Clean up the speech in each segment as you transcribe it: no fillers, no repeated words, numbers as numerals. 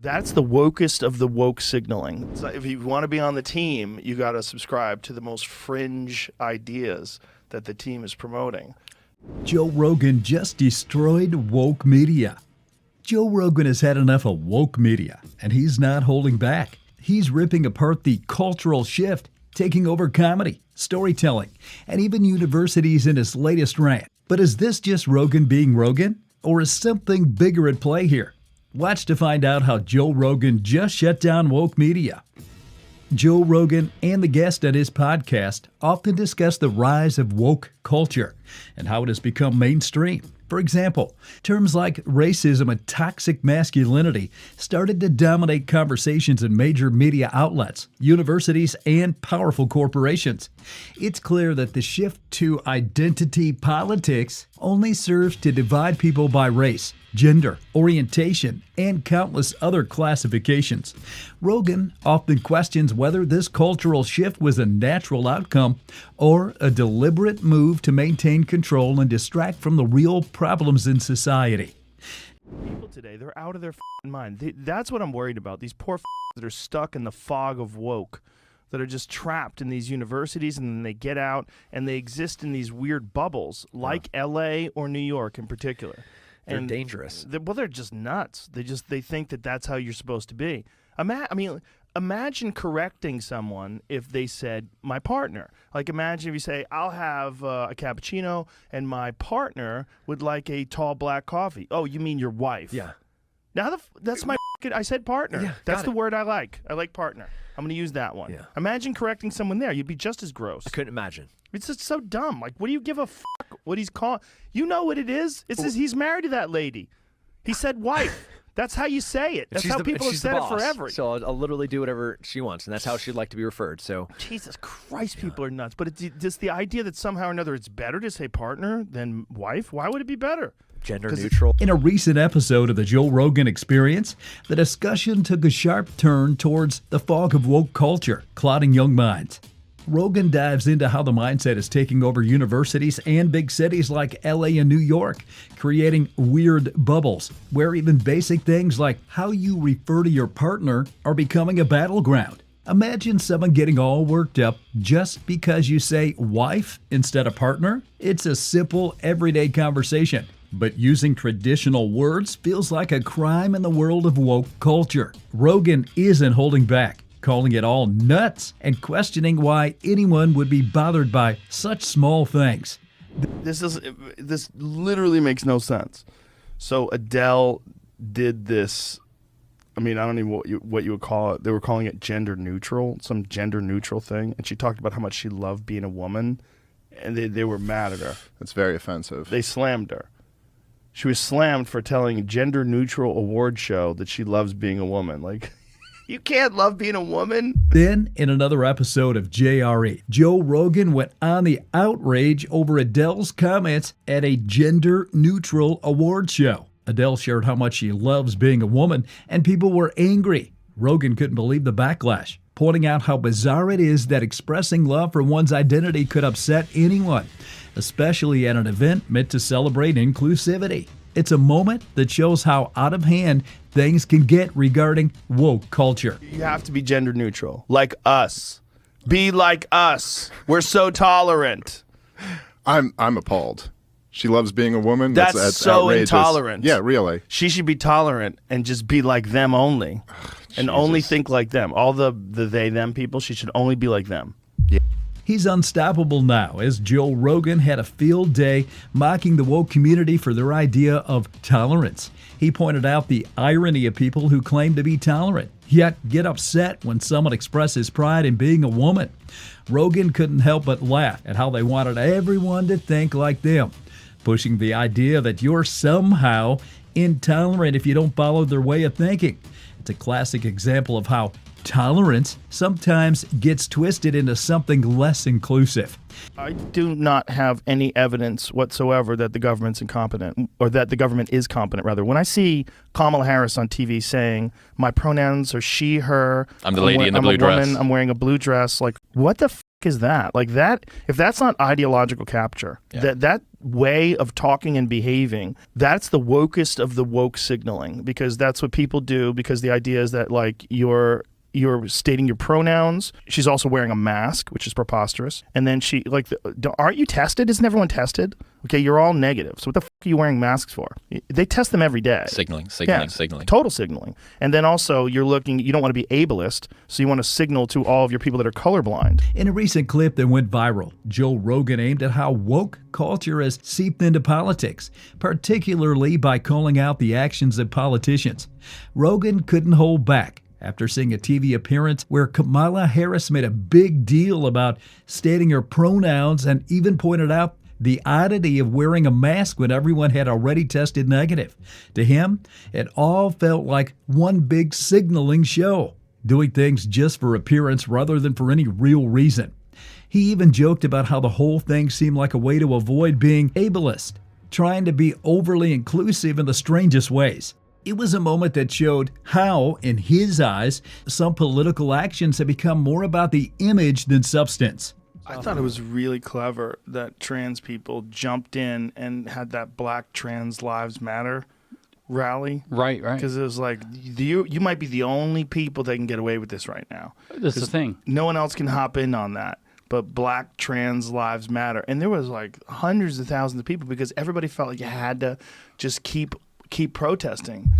That's the wokest of the woke signaling. So if you want to be on the team, you got to subscribe to the most fringe ideas that the team is promoting. Joe Rogan just destroyed woke media. Joe Rogan has had enough of woke media, and he's not holding back. He's ripping apart the cultural shift, taking over comedy, storytelling, and even universities in his latest rant. But is this just Rogan being Rogan? Or is something bigger at play here? Watch to find out how Joe Rogan just shut down woke media. Joe Rogan and the guest at his podcast often discuss the rise of woke culture and how it has become mainstream. For example, terms like racism and toxic masculinity started to dominate conversations in major media outlets, universities, and powerful corporations. It's clear that the shift to identity politics only serves to divide people by race, gender, orientation, and countless other classifications. Rogan often questions whether this cultural shift was a natural outcome or a deliberate move to maintain control and distract from the real problems in society. People today, they're out of their mind. That's what I'm worried about. These poor that are stuck in the fog of woke, that are just trapped in these universities, and then they get out and they exist in these weird bubbles, like LA or New York in particular. They're dangerous. They're just nuts. They think that that's how you're supposed to be. Imagine correcting someone if they said, my partner. Like, imagine if you say, I'll have a cappuccino, and my partner would like a tall black coffee. Oh, you mean your wife? Yeah. Now that's my I said partner. Yeah, that's the word I like. I like partner. I'm going to use that one. Yeah. Imagine correcting someone there. You'd be just as gross. I couldn't imagine. It's just so dumb. Like, what do you give a fuck what he's called? You know what it is? It says he's married to that lady. He said wife. That's how you say it. That's how people have said it forever. So I'll literally do whatever she wants, and that's how she'd like to be referred. So Jesus Christ, people are nuts. But it's just the idea that somehow or another it's better to say partner than wife. Why would it be better? Gender neutral. In a recent episode of the Joe Rogan Experience, the discussion took a sharp turn towards the fog of woke culture, clouding young minds. Rogan dives into how the mindset is taking over universities and big cities like LA and New York, creating weird bubbles where even basic things like how you refer to your partner are becoming a battleground. Imagine someone getting all worked up just because you say wife instead of partner. It's a simple, everyday conversation, but using traditional words feels like a crime in the world of woke culture. Rogan isn't holding back, calling it all nuts and questioning why anyone would be bothered by such small things. This literally makes no sense. So Adele did this. I mean, I don't know what you would call it. They were calling it gender neutral, some gender neutral thing, and she talked about how much she loved being a woman, and they were mad at her. That's very offensive. They slammed her. She was slammed for telling a gender neutral award show that she loves being a woman. Like, you can't love being a woman. Then, in another episode of JRE, Joe Rogan went on the outrage over Adele's comments at a gender-neutral award show. Adele shared how much she loves being a woman, and people were angry. Rogan couldn't believe the backlash, pointing out how bizarre it is that expressing love for one's identity could upset anyone, especially at an event meant to celebrate inclusivity. It's a moment that shows how out of hand things can get regarding woke culture. You have to be gender neutral, like us. Be like us. We're so tolerant. I'm appalled. She loves being a woman. That's so outrageous. intolerant. Yeah, really. She should be tolerant and just be like them only, and only think like them. All the they them people, she should only be like them. He's unstoppable now, as Joe Rogan had a field day mocking the woke community for their idea of tolerance. He pointed out the irony of people who claim to be tolerant, yet get upset when someone expresses pride in being a woman. Rogan couldn't help but laugh at how they wanted everyone to think like them, pushing the idea that you're somehow intolerant if you don't follow their way of thinking. It's a classic example of how tolerance sometimes gets twisted into something less inclusive. I do not have any evidence whatsoever that the government's incompetent, or that the government is competent, rather. When I see Kamala Harris on TV saying, my pronouns are she, her. I'm the lady in the blue dress. I'm wearing a blue dress. Like, what the is that? Like that, if that's not ideological capture, that way of talking and behaving, that's the wokest of the woke signaling, because that's what people do, because the idea is that like you're stating your pronouns. She's also wearing a mask, which is preposterous. And then she, like, aren't you tested? Isn't everyone tested? Okay, you're all negative. So what the are you wearing masks for? They test them every day. Signaling. Total signaling. And then also you don't want to be ableist, so you want to signal to all of your people that are colorblind. In a recent clip that went viral, Joe Rogan aimed at how woke culture has seeped into politics, particularly by calling out the actions of politicians. Rogan couldn't hold back after seeing a TV appearance where Kamala Harris made a big deal about stating her pronouns and even pointed out the oddity of wearing a mask when everyone had already tested negative. To him, it all felt like one big signaling show, doing things just for appearance rather than for any real reason. He even joked about how the whole thing seemed like a way to avoid being ableist, trying to be overly inclusive in the strangest ways. It was a moment that showed how, in his eyes, some political actions have become more about the image than substance. I thought it was really clever that trans people jumped in and had that Black Trans Lives Matter rally. Right. Because it was like, you might be the only people that can get away with this right now. That's the thing. No one else can hop in on that. But Black Trans Lives Matter. And there was like hundreds of thousands of people because everybody felt like you had to just keep protesting.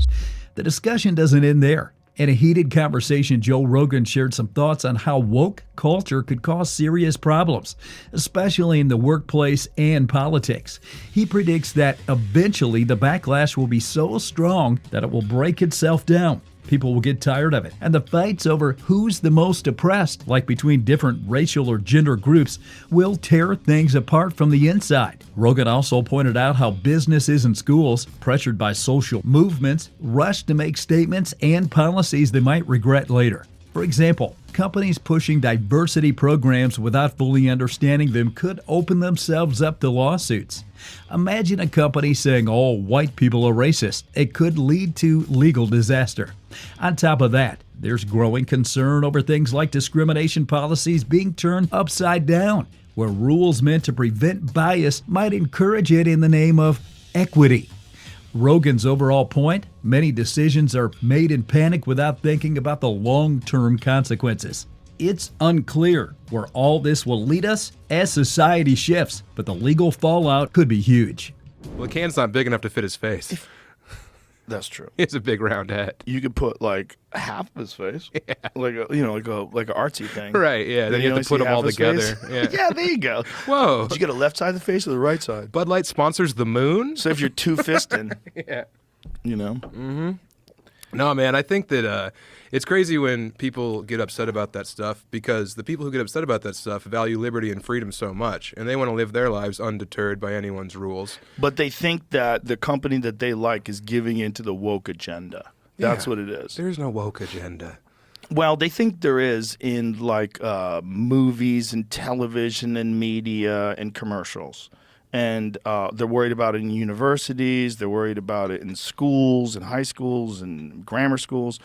The discussion doesn't end there. In a heated conversation, Joe Rogan shared some thoughts on how woke culture could cause serious problems, especially in the workplace and politics. He predicts that eventually the backlash will be so strong that it will break itself down. People will get tired of it, and the fights over who's the most oppressed, like between different racial or gender groups, will tear things apart from the inside. Rogan also pointed out how businesses and schools, pressured by social movements, rush to make statements and policies they might regret later. For example, companies pushing diversity programs without fully understanding them could open themselves up to lawsuits. Imagine a company saying all white people are racist. It could lead to legal disaster. On top of that, there's growing concern over things like discrimination policies being turned upside down, where rules meant to prevent bias might encourage it in the name of equity. Rogan's overall point: many decisions are made in panic without thinking about the long-term consequences. It's unclear where all this will lead us as society shifts, but the legal fallout could be huge. Well, the can's not big enough to fit his face. That's true. It's a big round head. You could put like half of his face, like a like an artsy thing. Right, yeah. Then you have to put them all together. Yeah. Yeah, there you go. Whoa. Did you get a left side of the face or the right side? Bud Light sponsors the moon? So if you're two-fisting, Yeah. you know. Mm-hmm. No, man, I think that it's crazy when people get upset about that stuff, because the people who get upset about that stuff value liberty and freedom so much, and they want to live their lives undeterred by anyone's rules. But they think that the company that they like is giving into the woke agenda. That's what it is. There's no woke agenda. Well, they think there is in like movies and television and media and commercials. And they're worried about it in universities. They're worried about it in schools and high schools and grammar schools.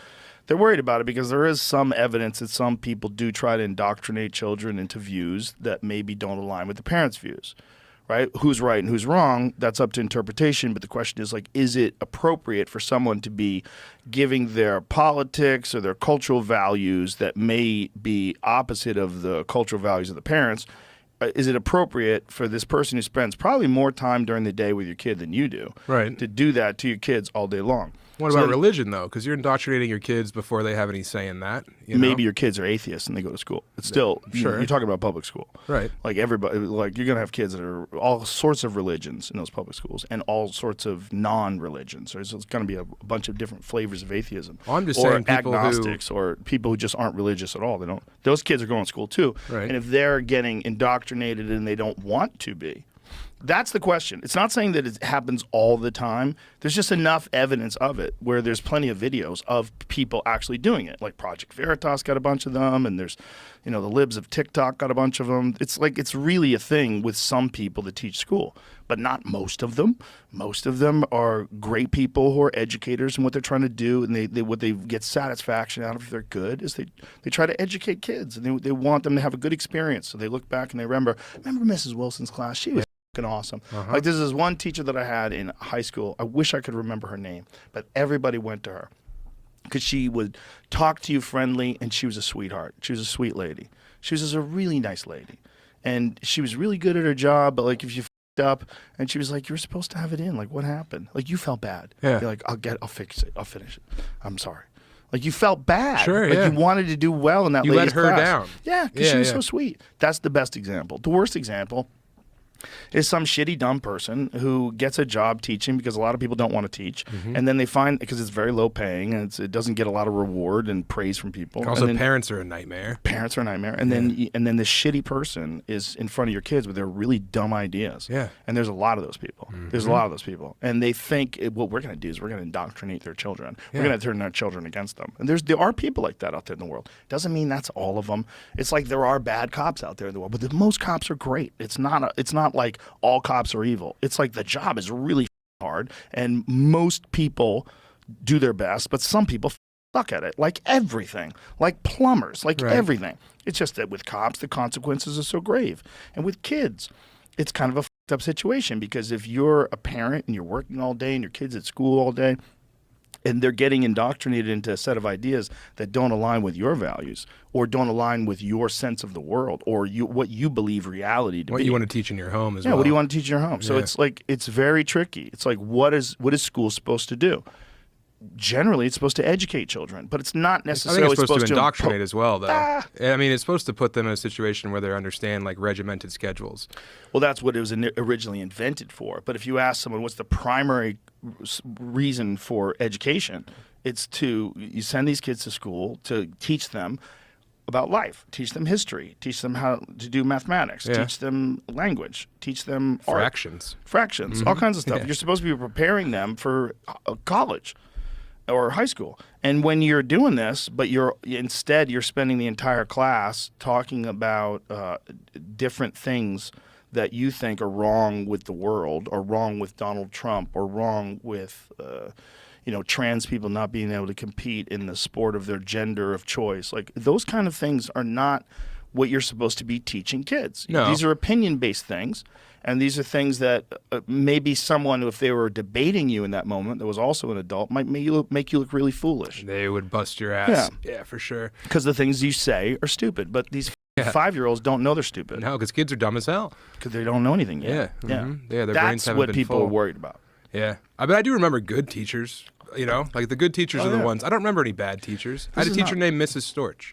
They're worried about it because there is some evidence that some people do try to indoctrinate children into views that maybe don't align with the parents' views, right? Who's right and who's wrong, that's up to interpretation. But the question is, like, is it appropriate for someone to be giving their politics or their cultural values that may be opposite of the cultural values of the parents? Is it appropriate for this person who spends probably more time during the day with your kid than you do, right, to do that to your kids all day long? What about religion, though? Because you're indoctrinating your kids before they have any say in that. Maybe your kids are atheists and they go to school. It's still, sure. You're talking about public school. Right. Like everybody, like you're going to have kids that are all sorts of religions in those public schools and all sorts of non-religions. So it's going to be a bunch of different flavors of atheism. Well, I'm just or saying people agnostics or people who just aren't religious at all. Those kids are going to school too. Right. And if they're getting indoctrinated and they don't want to be, That's the question. It's not saying that it happens all the time. There's just enough evidence of it where there's plenty of videos of people actually doing it. Like Project Veritas got a bunch of them, and there's, the libs of TikTok got a bunch of them. It's like it's really a thing with some people that teach school, but not most of them. Most of them are great people who are educators, and what they're trying to do, and what they get satisfaction out of if they're good is they try to educate kids, and they want them to have a good experience. So they look back and they remember Mrs. Wilson's class. She was awesome. Like this is one teacher that I had in high school. I wish I could remember her name, but everybody went to her because she would talk to you friendly, and she was a sweetheart. She was a sweet lady. She was just a really nice lady, and she was really good at her job. But like if you up, and she was like, "You're supposed to have it in. Like what happened? Like you felt bad. Yeah. You're like, I'll fix it. I'll finish it. I'm sorry." Like you felt bad. Sure, like yeah. you wanted to do well in that You lady's let her class. down. Yeah, because she was Yeah. so sweet. That's the best example. The worst example is some shitty dumb person who gets a job teaching because a lot of people don't want to teach, and then they find, because it's very low paying and it doesn't get a lot of reward and praise from people. Also, and then parents are a nightmare. parents are a nightmare, and then this shitty person is in front of your kids with their really dumb ideas. Yeah. And there's a lot of those people. There's a lot of those people, and they think what we're going to do is we're going to indoctrinate their children. Yeah. We're going to turn their children against them. And there are people like that out there in the world. Doesn't mean that's all of them. It's like there are bad cops out there in the world, but most cops are great. It's not like all cops are evil. It's like the job is really hard, and most people do their best, but some people suck at it, like everything, like plumbers, like Right. everything. It's just that with cops, the consequences are so grave. And with kids, it's kind of a fucked up situation, because if you're a parent and you're working all day and your kid's at school all day, and they're getting indoctrinated into a set of ideas that don't align with your values or don't align with your sense of the world or what you believe reality to be. What you want to teach in your home as Yeah, well. what do you want to teach in your home? So Yeah. it's like, it's very tricky. It's like, what is school supposed to do? Generally, it's supposed to educate children, but it's not I think necessarily it's supposed to indoctrinate impo- as well, though. Ah. I mean, it's supposed to put them in a situation where they understand like regimented schedules. Well, that's what it was originally invented for. But if you ask someone what's the primary reason for education, it's you send these kids to school to teach them about life, teach them history, teach them how to do mathematics, Yeah. teach them language, teach them art. Fractions. All kinds of stuff. Yeah. You're supposed to be preparing them for college or high school. And when you're doing this, but you're spending the entire class talking about different things that you think are wrong with the world, or wrong with Donald Trump, or wrong with trans people not being able to compete in the sport of their gender of choice. Like those kind of things are not what you're supposed to be teaching kids. No. These are opinion-based things, and these are things that maybe someone, if they were debating you in that moment, that was also an adult, might make you look really foolish. They would bust your ass. Yeah, for sure. Because the things you say are stupid, but these Yeah. 5-year-olds don't know they're stupid No, because kids are dumb as hell. because they don't know anything yet. Yeah, their brains That's haven't what been people full. are worried about. Yeah, but I do remember good teachers. Like the good teachers Oh, are the yeah. ones. I don't remember any bad teachers. I This had a is teacher not- named Mrs. Storch,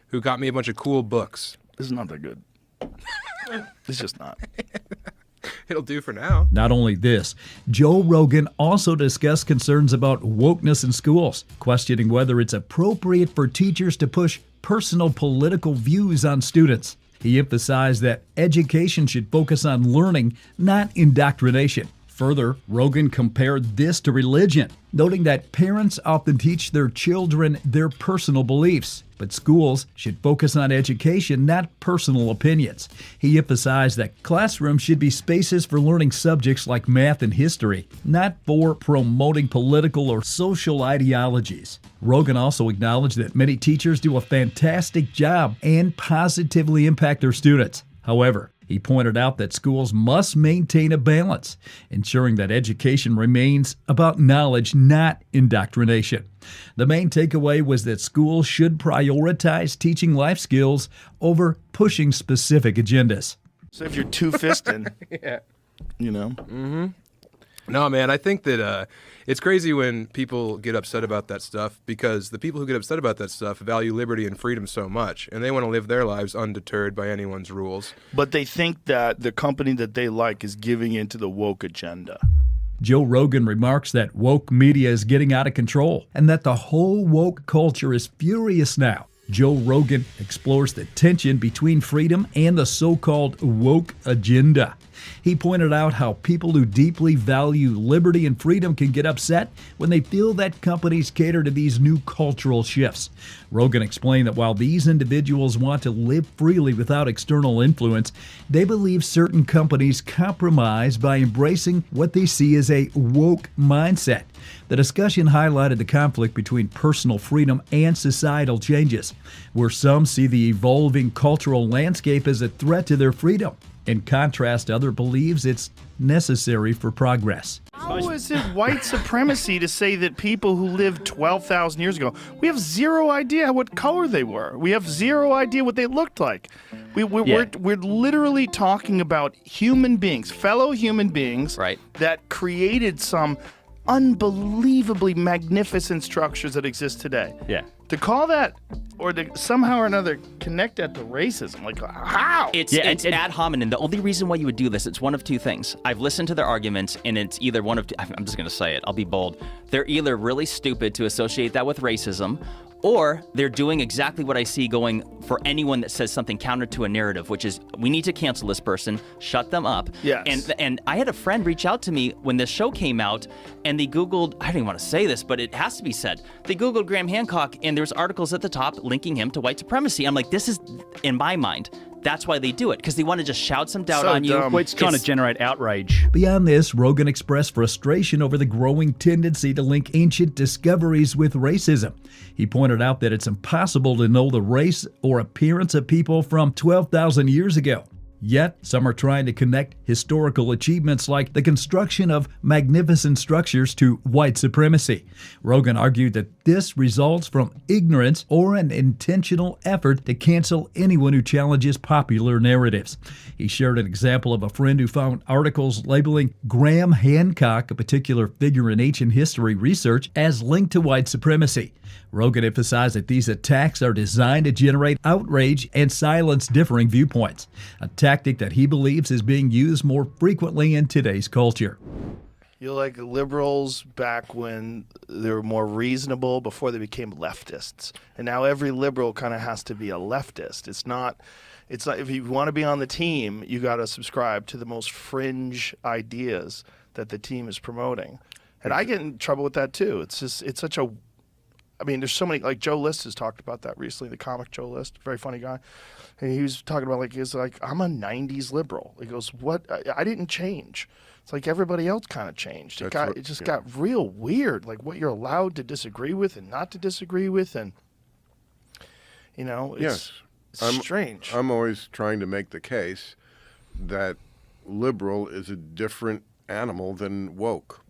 who got me a bunch of cool books. This is not that good. It's just not. It'll do for now. Not only this, Joe Rogan also discussed concerns about wokeness in schools, questioning whether it's appropriate for teachers to push personal political views on students. He emphasized that education should focus on learning, not indoctrination. Further, Rogan compared this to religion, noting that parents often teach their children their personal beliefs, but schools should focus on education, not personal opinions. He emphasized that classrooms should be spaces for learning subjects like math and history, not for promoting political or social ideologies. Rogan also acknowledged that many teachers do a fantastic job and positively impact their students. However, he pointed out that schools must maintain a balance, ensuring that education remains about knowledge, not indoctrination. The main takeaway was that schools should prioritize teaching life skills over pushing specific agendas. So if you're two-fisting, Yeah. Mm-hmm. No, man, I think that it's crazy when people get upset about that stuff, because the people who get upset about that stuff value liberty and freedom so much, and they want to live their lives undeterred by anyone's rules. But they think that the company that they like is giving into the woke agenda. Joe Rogan remarks that woke media is getting out of control and that the whole woke culture is furious now. Joe Rogan explores the tension between freedom and the so-called woke agenda. He pointed out how people who deeply value liberty and freedom can get upset when they feel that companies cater to these new cultural shifts. Rogan explained that while these individuals want to live freely without external influence, they believe certain companies compromise by embracing what they see as a woke mindset. The discussion highlighted the conflict between personal freedom and societal changes, where some see the evolving cultural landscape as a threat to their freedom. In contrast, others believes it's necessary for progress. How is it white supremacy to say that people who lived 12,000 years ago, we have zero idea what color they were. We have zero idea what they looked like. We're literally talking about human beings, fellow human beings, Right. that created some unbelievably magnificent structures that exist today. Yeah. To call that, or to somehow or another connect that to racism, like how? It's ad hominem. The only reason why you would do this, it's one of two things. I've listened to their arguments, and it's either one of two. I'm just going to say it. I'll be bold. They're either really stupid to associate that with racism, or they're doing exactly what I see going for anyone that says something counter to a narrative, which is, we need to cancel this person, shut them up. Yes. And I had a friend reach out to me when this show came out, and they Googled, I don't even want to say this, but it has to be said. They Googled Graham Hancock, and there's articles at the top linking him to white supremacy. I'm like, this is, in my mind, that's why they do it, because they want to just shout some doubt on you. dumb. Well, it's trying to generate outrage. Beyond this, Rogan expressed frustration over the growing tendency to link ancient discoveries with racism. He pointed out that it's impossible to know the race or appearance of people from 12,000 years ago. Yet, some are trying to connect historical achievements like the construction of magnificent structures to white supremacy. Rogan argued that this results from ignorance or an intentional effort to cancel anyone who challenges popular narratives. He shared an example of a friend who found articles labeling Graham Hancock, a particular figure in ancient history research, as linked to white supremacy. Rogan emphasized that these attacks are designed to generate outrage and silence differing viewpoints, a tactic that he believes is being used more frequently in today's culture. You're like liberals back when they were more reasonable before they became leftists. And now every liberal kind of has to be a leftist. It's not if you want to be on the team, you got to subscribe to the most fringe ideas that the team is promoting. And I get in trouble with that too. It's such a, I mean, there's so many, like Joe List has talked about that recently, the comic Joe List, very funny guy. And he was talking about he's like, I'm a 90s liberal. He goes, what? I didn't change. It's like everybody else kind of changed. It just got real weird, like what you're allowed to disagree with and not to disagree with. And, it's strange. I'm always trying to make the case that liberal is a different animal than woke.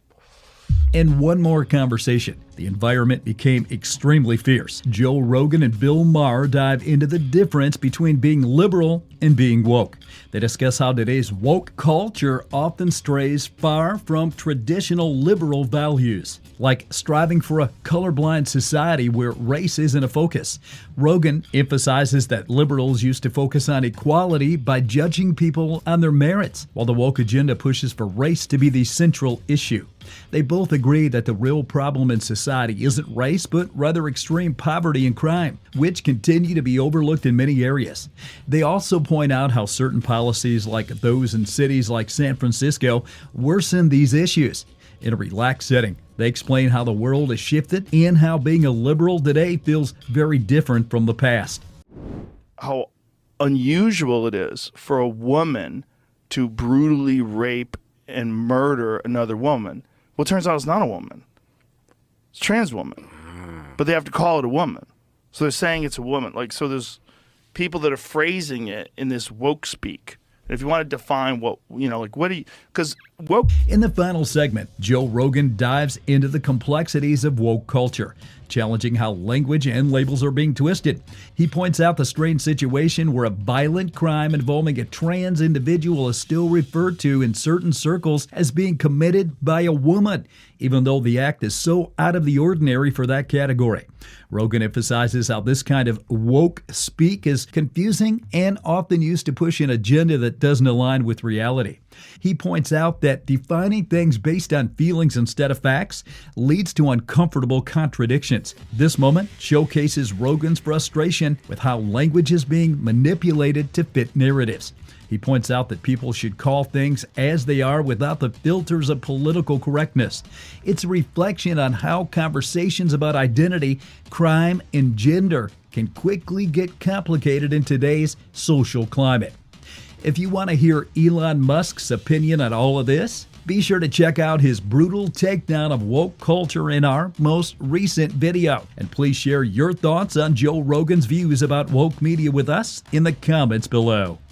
And one more conversation. The environment became extremely fierce. Joe Rogan and Bill Maher dive into the difference between being liberal and being woke. They discuss how today's woke culture often strays far from traditional liberal values, like striving for a colorblind society where race isn't a focus. Rogan emphasizes that liberals used to focus on equality by judging people on their merits, while the woke agenda pushes for race to be the central issue. They both agree that the real problem in society isn't race, but rather extreme poverty and crime, which continue to be overlooked in many areas. They also point out how certain policies, like those in cities like San Francisco, worsen these issues. In a relaxed setting, they explain how the world has shifted and how being a liberal today feels very different from the past. How unusual it is for a woman to brutally rape and murder another woman. Well, it turns out it's not a woman. It's a trans woman. But they have to call it a woman. So they're saying it's a woman. So there's people that are phrasing it in this woke speak. And if you want to define what do you, because woke. In the final segment, Joe Rogan dives into the complexities of woke culture, challenging how language and labels are being twisted. He points out the strange situation where a violent crime involving a trans individual is still referred to in certain circles as being committed by a woman, even though the act is so out of the ordinary for that category. Rogan emphasizes how this kind of woke speak is confusing and often used to push an agenda that doesn't align with reality. He points out that that defining things based on feelings instead of facts leads to uncomfortable contradictions. This moment showcases Rogan's frustration with how language is being manipulated to fit narratives. He points out that people should call things as they are without the filters of political correctness. It's a reflection on how conversations about identity, crime, and gender can quickly get complicated in today's social climate. If you want to hear Elon Musk's opinion on all of this, be sure to check out his brutal takedown of woke culture in our most recent video. And please share your thoughts on Joe Rogan's views about woke media with us in the comments below.